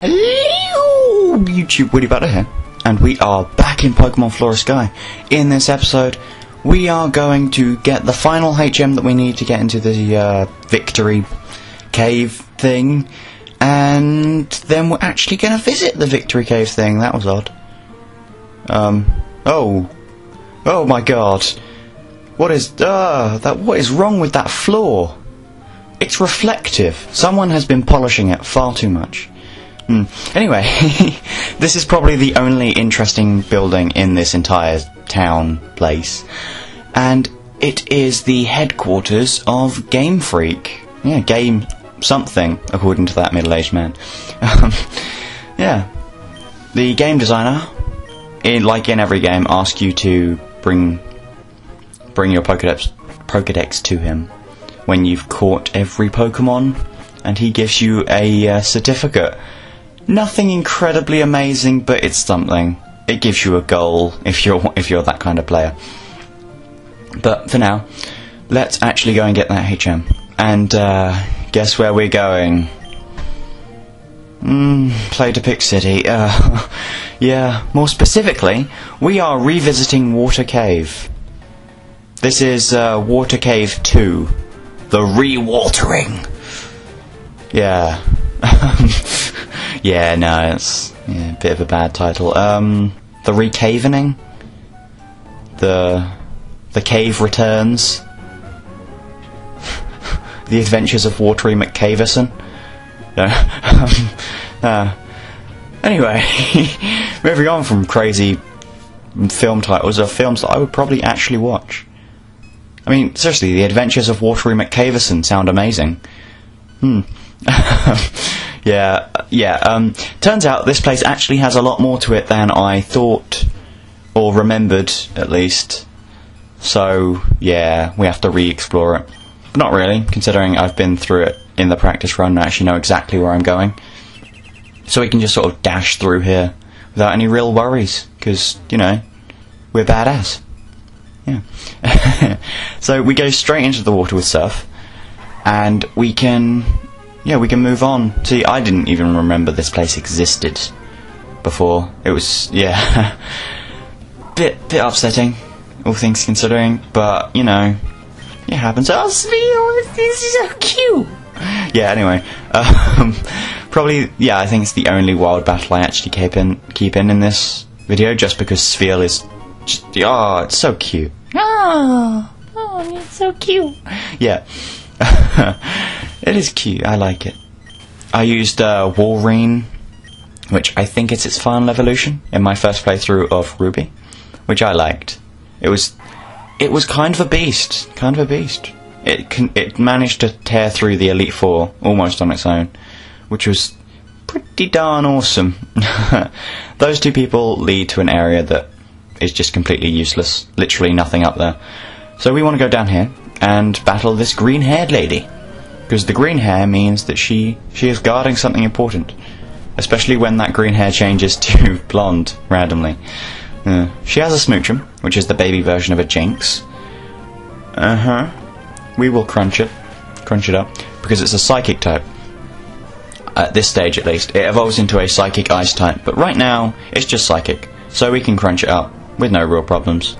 Hello YouTube, Woody Butter here, and we are back in Pokémon Flora Sky. In this episode, we are going to get the final HM that we need to get into the Victory Cave thing, and then we're actually going to visit the Victory Cave thing. That was odd. Oh my god. What is wrong with that floor? It's reflective. Someone has been polishing it far too much. Anyway, this is probably the only interesting building in this entire town place, and it is the headquarters of GameFreak. Yeah, game something, according to that middle-aged man. Yeah, the game designer, like in every game, asks you to bring your Pokédex to him when you've caught every Pokémon, and he gives you a certificate. Nothing incredibly amazing, but it's something. It gives you a goal if you're that kind of player. But for now, let's actually go and get that HM. And guess where we're going? Play to Pick City. Yeah, more specifically, we are revisiting Water Cave. This is Water Cave 2, the Re-Watering. Yeah. Yeah, no, it's a bit of a bad title. The Recavening? The Cave Returns? The Adventures of Watery McCaverson? No. Anyway, moving on from crazy film titles of films that I would probably actually watch. I mean, seriously, The Adventures of Watery McCaverson sound amazing. Yeah, turns out this place actually has a lot more to it than I thought, or remembered, at least. So, yeah, we have to re-explore it. But not really, considering I've been through it in the practice run and I actually know exactly where I'm going. So we can just sort of dash through here without any real worries, because, you know, we're badass. Yeah. So we go straight into the water with Surf, and we can move on. See, I didn't even remember this place existed before. It was, yeah, bit upsetting, all things considering, but, you know, it happens. Oh, Smeal, this is so cute! Yeah, anyway, probably, yeah, I think it's the only wild battle I actually keep in this video, just because Smeal is just, oh, it's so cute. Oh, it's so cute. Yeah. It is cute, I like it. I used Walrein, which I think is its final evolution, in my first playthrough of Ruby, which I liked. It was kind of a beast, It managed to tear through the Elite Four almost on its own, which was pretty darn awesome. Those two people lead to an area that is just completely useless, literally nothing up there. So we want to go down here and battle this green-haired lady, because the green hair means that she is guarding something important, especially when that green hair changes to blonde randomly. She has a Smoochum, which is the baby version of a Jinx. We will crunch it up, because it's a psychic type. At this stage, at least, it evolves into a psychic ice type, but right now it's just psychic, so we can crunch it up with no real problems.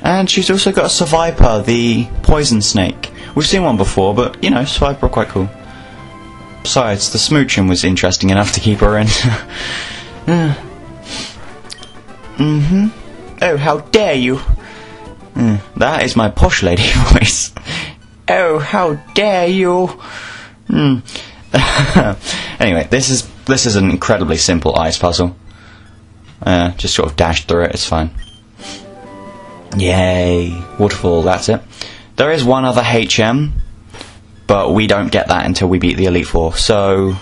And she's also got a Survivor, the poison snake. We've seen one before, but, you know, Survivor are quite cool. Besides, the Smoochum was interesting enough to keep her in. Oh, how dare you! That is my posh lady voice. Oh, how dare you! Anyway, this is an incredibly simple ice puzzle. Just sort of dash through it, it's fine. Yay! Waterfall, that's it. There is one other HM, but we don't get that until we beat the Elite Four, so,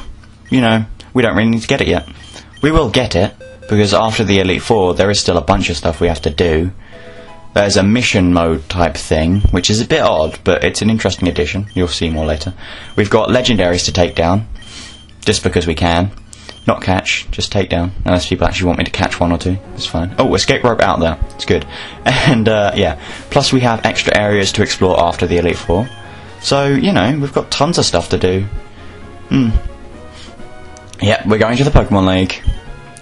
you know, we don't really need to get it yet. We will get it, because after the Elite Four, there is still a bunch of stuff we have to do. There's a mission mode type thing, which is a bit odd, but it's an interesting addition. You'll see more later. We've got legendaries to take down, just because we can. Not catch, just take down. Unless people actually want me to catch one or two, it's fine. Oh, escape rope out there, it's good. And, yeah, plus we have extra areas to explore after the Elite Four. So, you know, we've got tons of stuff to do. Yeah, we're going to the Pokemon League.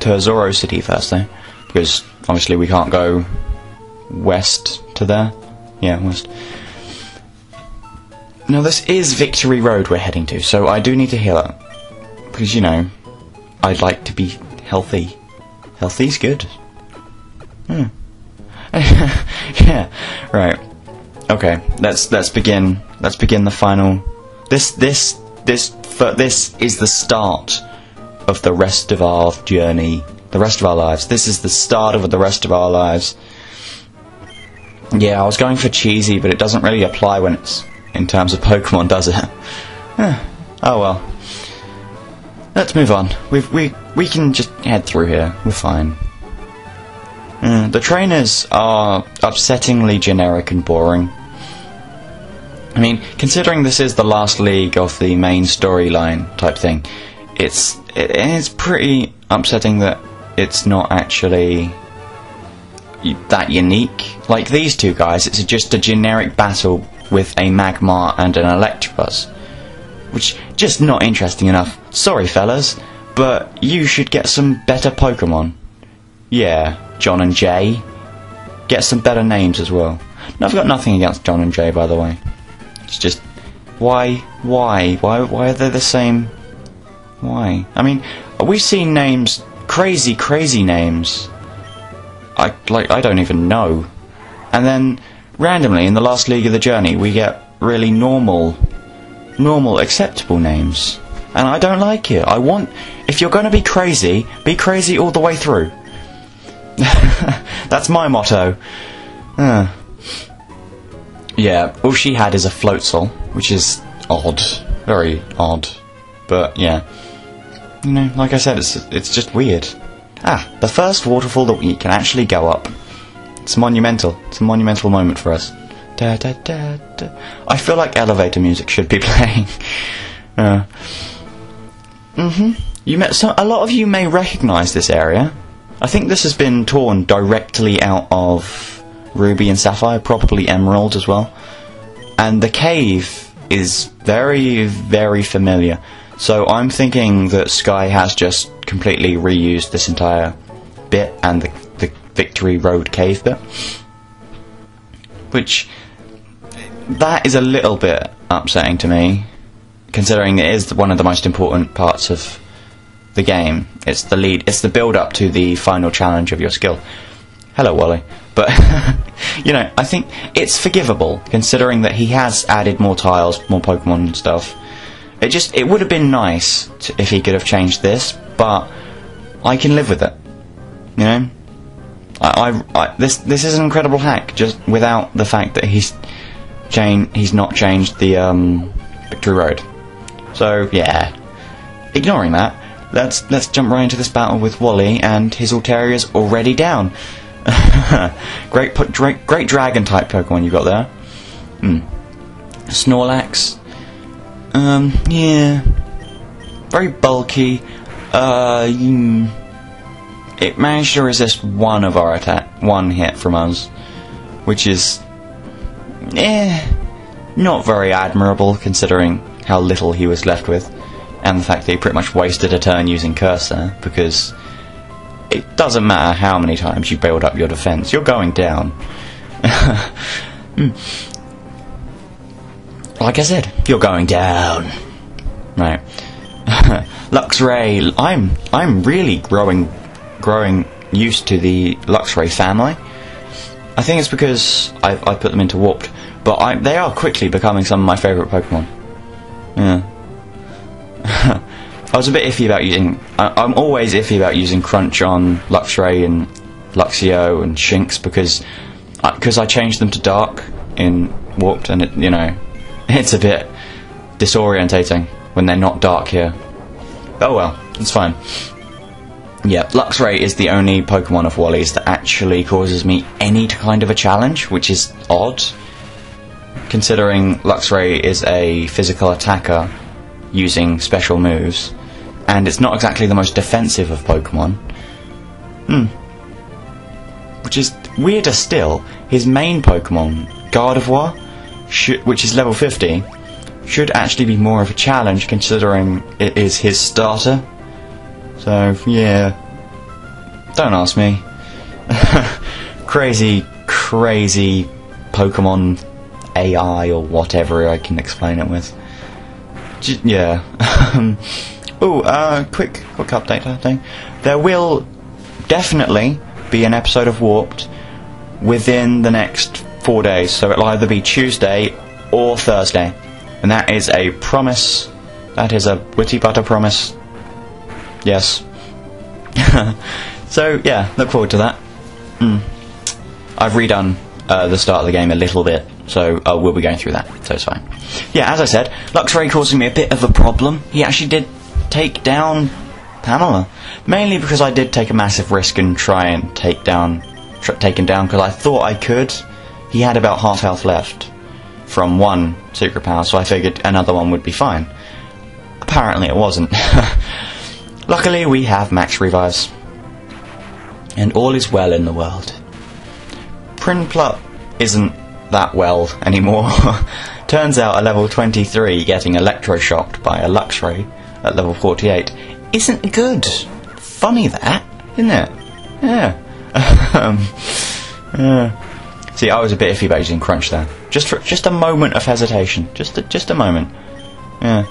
To Zoro City first, though. Because, obviously, we can't go west to there. Yeah, west. Now, this is Victory Road we're heading to, so I do need to heal up. Because, you know, I'd like to be healthy. Healthy's good. Yeah, right. Okay, let's begin the final... This is the start of the rest of our journey, the rest of our lives. This is the start of the rest of our lives. Yeah, I was going for cheesy, but it doesn't really apply when it's in terms of Pokemon, does it? Oh well. Let's move on. We can just head through here. We're fine. The trainers are upsettingly generic and boring. I mean, considering this is the last league of the main storyline type thing, it's pretty upsetting that it's not actually that unique. Like these two guys, it's just a generic battle with a Magmar and an Electabuzz, which just not interesting enough. Sorry fellas, but you should get some better Pokemon. Yeah, John and Jay. Get some better names as well. No, I've got nothing against John and Jay, by the way. It's just, why are they the same? Why? I mean, we've seen names, crazy names. I don't even know. And then, randomly, in the last League of the Journey, we get really normal, acceptable names. And I don't like it. I want, if you're going to be crazy all the way through. That's my motto. Yeah, all she had is a Floatzel, which is odd. Very odd. But, yeah. You know, like I said, it's just weird. The first waterfall that we can actually go up. It's monumental. It's a monumental moment for us. Da, da, da, da. I feel like elevator music should be playing. A lot of you may recognise this area. I think this has been torn directly out of Ruby and Sapphire, probably Emerald as well. And the cave is very, very familiar. So I'm thinking that Sky has just completely reused this entire bit and the Victory Road cave bit. Which, that is a little bit upsetting to me, considering it is one of the most important parts of the game. It's the build-up to the final challenge of your skill. Hello, Wally. But, you know, I think it's forgivable, considering that he has added more tiles, more Pokemon and stuff. It would have been nice if he could have changed this, but I can live with it. You know? This is an incredible hack, just without the fact that he's not changed the Victory Road. So yeah, ignoring that, let's jump right into this battle with Wally, and his Alteria's already down. great dragon type Pokemon you got there. Snorlax. Yeah, very bulky. It managed to resist one of our one hit from us, which is, not very admirable considering how little he was left with, and the fact that he pretty much wasted a turn using Cursor, because it doesn't matter how many times you build up your defense, you're going down. Like I said, you're going down. Right. Luxray, I'm really growing used to the Luxray family. I think it's because I put them into Warped, but they are quickly becoming some of my favourite Pokemon. Yeah. I was a bit iffy about using... I'm always iffy about using Crunch on Luxray and Luxio and Shinx because I changed them to Dark in Warped, and you know, it's a bit disorientating when they're not Dark here. Oh well, it's fine. Yeah, Luxray is the only Pokemon of Wally's that actually causes me any kind of a challenge, which is odd, considering Luxray is a physical attacker using special moves, and it's not exactly the most defensive of Pokemon. Which is weirder still, his main Pokemon, Gardevoir, which is level 50, should actually be more of a challenge considering it is his starter. So, yeah. Don't ask me. Crazy Pokemon AI or whatever I can explain it with. Yeah. Quick update thing. There will definitely be an episode of Warped within the next 4 days, so it'll either be Tuesday or Thursday, and that is a promise. That is a witty butter promise. Yes. So yeah, look forward to that. I've redone the start of the game a little bit, so we'll be going through that, so it's fine. Yeah, as I said, Luxray causing me a bit of a problem. He actually did take down Pamela, mainly because I did take a massive risk and try and take him down because I thought I could. He had about half health left from one secret power, so I figured another one would be fine. Apparently it wasn't. Luckily we have max revives, and all is well in the world. Prinplup isn't that well anymore. Turns out a level 23 getting electroshocked by a Luxray at level 48 isn't good. Funny that, isn't it? Yeah. See, I was a bit iffy about using Crunch there. Just a moment of hesitation. Just a moment. Yeah.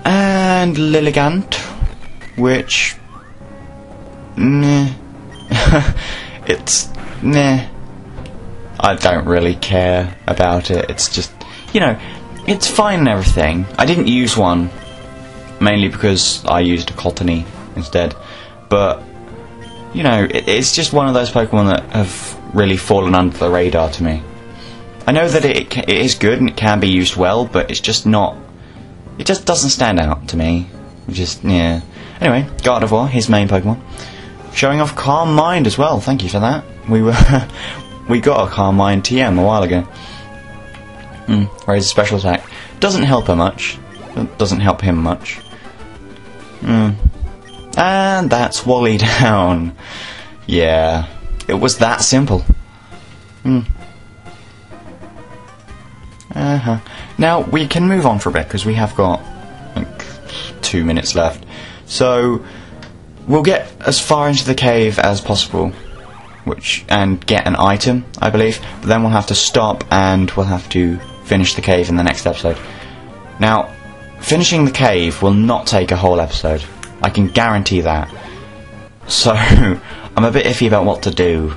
And Lilligant, which it's I don't really care about it. It's just, you know, it's fine and everything. I didn't use one, mainly because I used a Cottony instead. But, you know, it's just one of those Pokemon that have really fallen under the radar to me. I know that it is good and it can be used well, but it's just not... It just doesn't stand out to me. Just, yeah. Anyway, Gardevoir, his main Pokemon. Showing off Calm Mind as well, thank you for that. We got a Calm Mind TM a while ago. Raises special attack. Doesn't help her much. Doesn't help him much. And that's Wally down. Yeah. It was that simple. Now, we can move on for a bit, because we have got like 2 minutes left. So, we'll get as far into the cave as possible, and get an item, I believe. But then we'll have to stop, and we'll have to finish the cave in the next episode. Now, finishing the cave will not take a whole episode. I can guarantee that. So, I'm a bit iffy about what to do.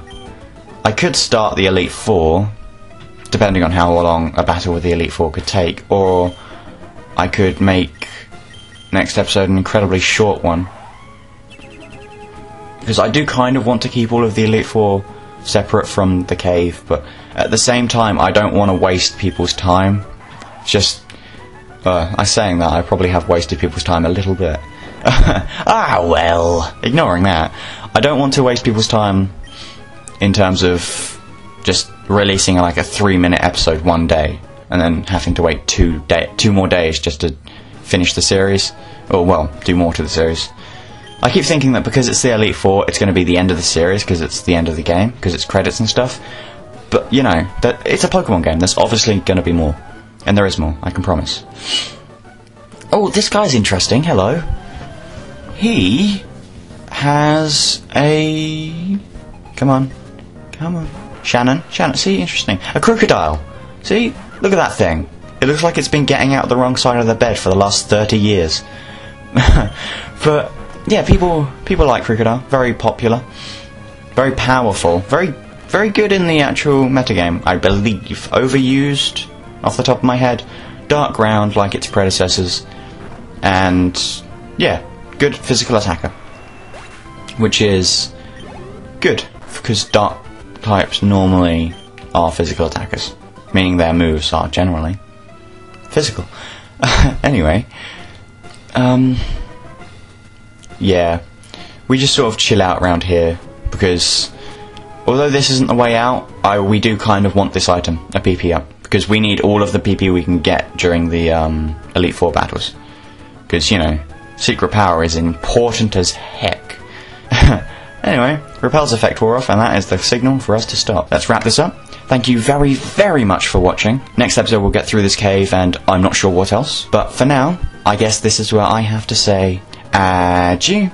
I could start the Elite Four, depending on how long a battle with the Elite Four could take, or I could make next episode an incredibly short one. Because I do kind of want to keep all of the Elite Four separate from the cave, but at the same time I don't want to waste people's time. Just, I'm saying that I probably have wasted people's time a little bit. Well, ignoring that, I don't want to waste people's time in terms of just releasing like a 3-minute episode one day and then having to wait 2 more days just to finish the series, or well, do more to the series. I keep thinking that because it's the Elite Four, it's going to be the end of the series because it's the end of the game, because it's credits and stuff. But you know, that it's a Pokemon game. There's obviously going to be more, and there is more. I can promise. Oh, this guy's interesting. Hello. He has a... Come on. Shannon. See, interesting. A crocodile. See, look at that thing. It looks like it's been getting out the wrong side of the bed for the last 30 years. But yeah, people like crocodile. Very popular. Very powerful. Very good in the actual metagame, I believe. Overused, off the top of my head. Dark ground like its predecessors. And yeah, good physical attacker. Which is good, because dark types normally are physical attackers, meaning their moves are generally physical. Anyway, yeah, we just sort of chill out around here, because although this isn't the way out, we do kind of want this item, a PP up, because we need all of the PP we can get during the Elite Four battles, because, you know, secret power is important as heck. Anyway, Repel's effect wore off, and that is the signal for us to stop. Let's wrap this up. Thank you very, very much for watching. Next episode we'll get through this cave, and I'm not sure what else. But for now, I guess this is where I have to say adieu.